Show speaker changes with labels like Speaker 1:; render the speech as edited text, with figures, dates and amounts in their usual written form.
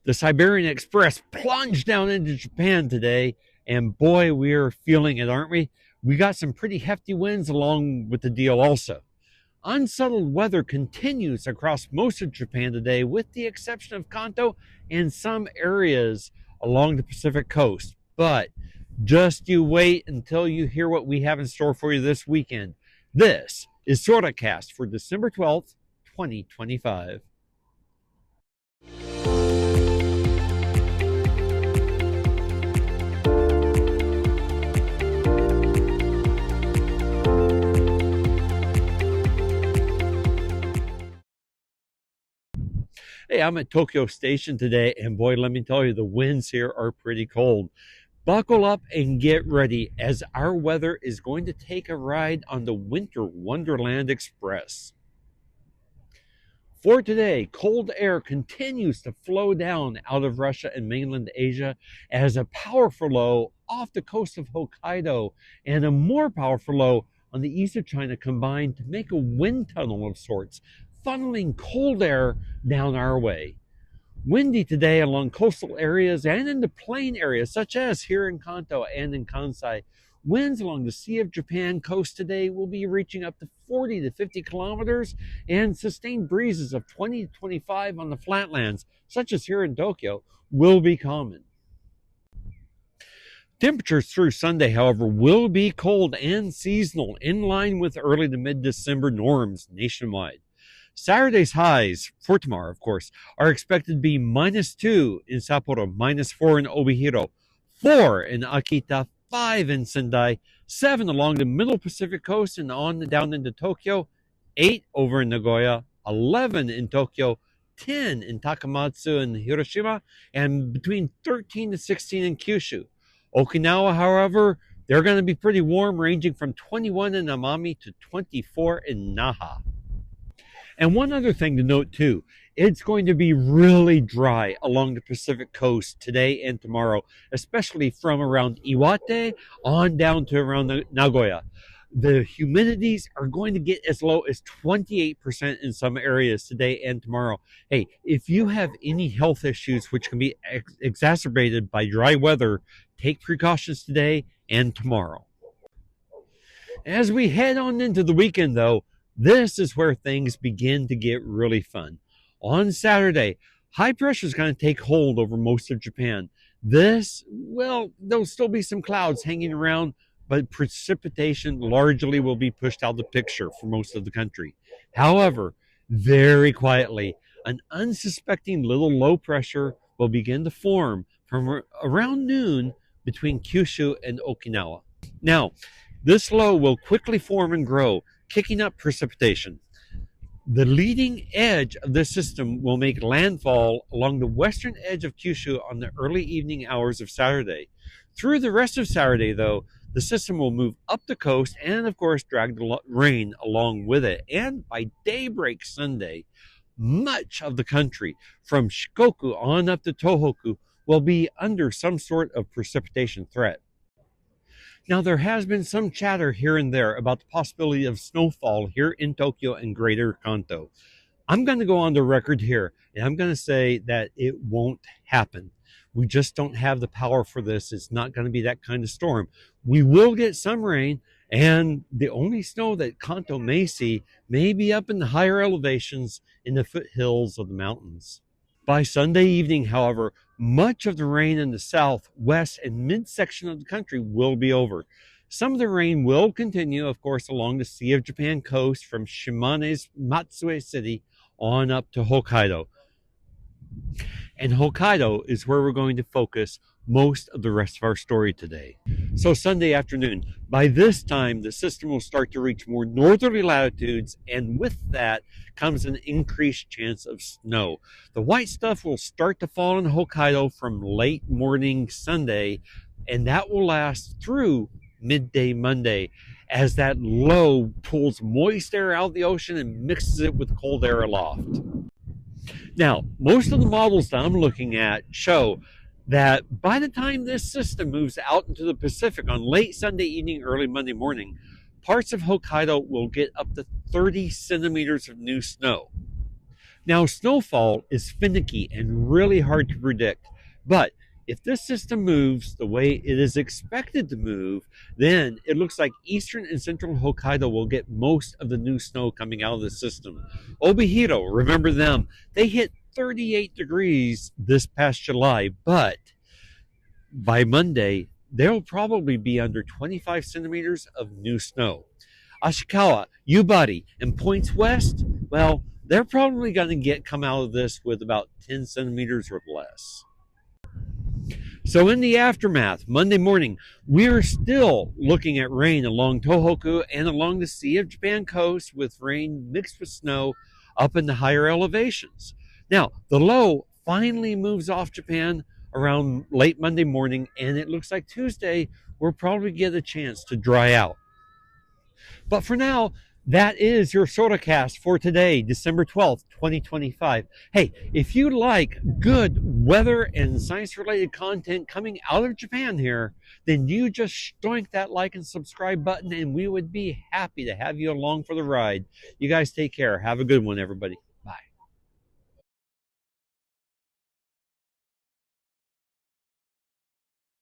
Speaker 1: The Siberian Express plunged down into Japan today, and boy, we're feeling it, aren't we? We got some pretty hefty winds along with the deal also. Unsettled weather continues across most of Japan today, with the exception of Kanto and some areas along the Pacific coast. But just you wait until you hear what we have in store for you this weekend. This is Soracast for December 12th, 2025. Hey, I'm at Tokyo Station today, and boy, let me tell you, the winds here are pretty cold. Buckle up and get ready, as our weather is going to take a ride on the Winter Wonderland Express. For today, cold air continues to flow down out of Russia and mainland Asia as a powerful low off the coast of Hokkaido and a more powerful low on the east of China combine to make a wind tunnel of sorts, funneling cold air down our way. Windy today along coastal areas and in the plain areas, such as here in Kanto and in Kansai. Winds along the Sea of Japan coast today will be reaching up to 40 to 50 kilometers, and sustained breezes of 20 to 25 on the flatlands, such as here in Tokyo, will be common. Temperatures through Sunday, however, will be cold and seasonal, in line with early to mid-December norms nationwide. Saturday's highs, for tomorrow of course, are expected to be -2 in Sapporo, -4 in Obihiro, 4 in Akita, 5 in Sendai, 7 along the middle Pacific coast and on down into Tokyo, 8 over in Nagoya, 11 in Tokyo, 10 in Takamatsu and Hiroshima, and between 13 to 16 in Kyushu. Okinawa, however, they're going to be pretty warm, ranging from 21 in Amami to 24 in Naha. And one other thing to note too, it's going to be really dry along the Pacific coast today and tomorrow, especially from around Iwate on down to around Nagoya. The humidities are going to get as low as 28% in some areas today and tomorrow. Hey, if you have any health issues which can be exacerbated by dry weather, take precautions today and tomorrow. As we head on into the weekend though, this is where things begin to get really fun. On Saturday, high pressure is going to take hold over most of Japan. There'll still be some clouds hanging around, but precipitation largely will be pushed out of the picture for most of the country. However, very quietly, an unsuspecting little low pressure will begin to form from around noon between Kyushu and Okinawa. Now, this low will quickly form and grow, kicking up precipitation. The leading edge of this system will make landfall along the western edge of Kyushu on the early evening hours of Saturday. Through the rest of Saturday, though, the system will move up the coast and, of course, drag the rain along with it. And by daybreak Sunday, much of the country, from Shikoku on up to Tohoku, will be under some sort of precipitation threat. Now, there has been some chatter here and there about the possibility of snowfall here in Tokyo and Greater Kanto. I'm going to go on the record here, and I'm going to say that it won't happen. We just don't have the power for this. It's not going to be that kind of storm. We will get some rain, and the only snow that Kanto may see may be up in the higher elevations in the foothills of the mountains. By Sunday evening, however, much of the rain in the south, west, and midsection of the country will be over. Some of the rain will continue, of course, along the Sea of Japan coast from Shimane's Matsue City on up to Hokkaido. And Hokkaido is where we're going to focus most of the rest of our story today. So Sunday afternoon, by this time, the system will start to reach more northerly latitudes, and with that comes an increased chance of snow. The white stuff will start to fall in Hokkaido from late morning Sunday, and that will last through midday Monday as that low pulls moist air out of the ocean and mixes it with cold air aloft. Now, most of the models that I'm looking at show that by the time this system moves out into the Pacific on late Sunday evening, early Monday morning, parts of Hokkaido will get up to 30 centimeters of new snow. Now, snowfall is finicky and really hard to predict, but if this system moves the way it is expected to move, then it looks like eastern and central Hokkaido will get most of the new snow coming out of the system. Obihiro, remember them? They hit 38 degrees this past July, but by Monday, there'll probably be under 25 centimeters of new snow. Ashikawa, Yubari, and points west, well, they're probably going to come out of this with about 10 centimeters or less. So in the aftermath, Monday morning, we're still looking at rain along Tohoku and along the Sea of Japan coast, with rain mixed with snow up in the higher elevations. Now, the low finally moves off Japan around late Monday morning, and it looks like Tuesday we'll probably get a chance to dry out. But for now, that is your Soracast for today, December 12th, 2025. Hey, if you like good weather and science-related content coming out of Japan here, then you just stoink that like and subscribe button, and we would be happy to have you along for the ride. You guys take care. Have a good one, everybody.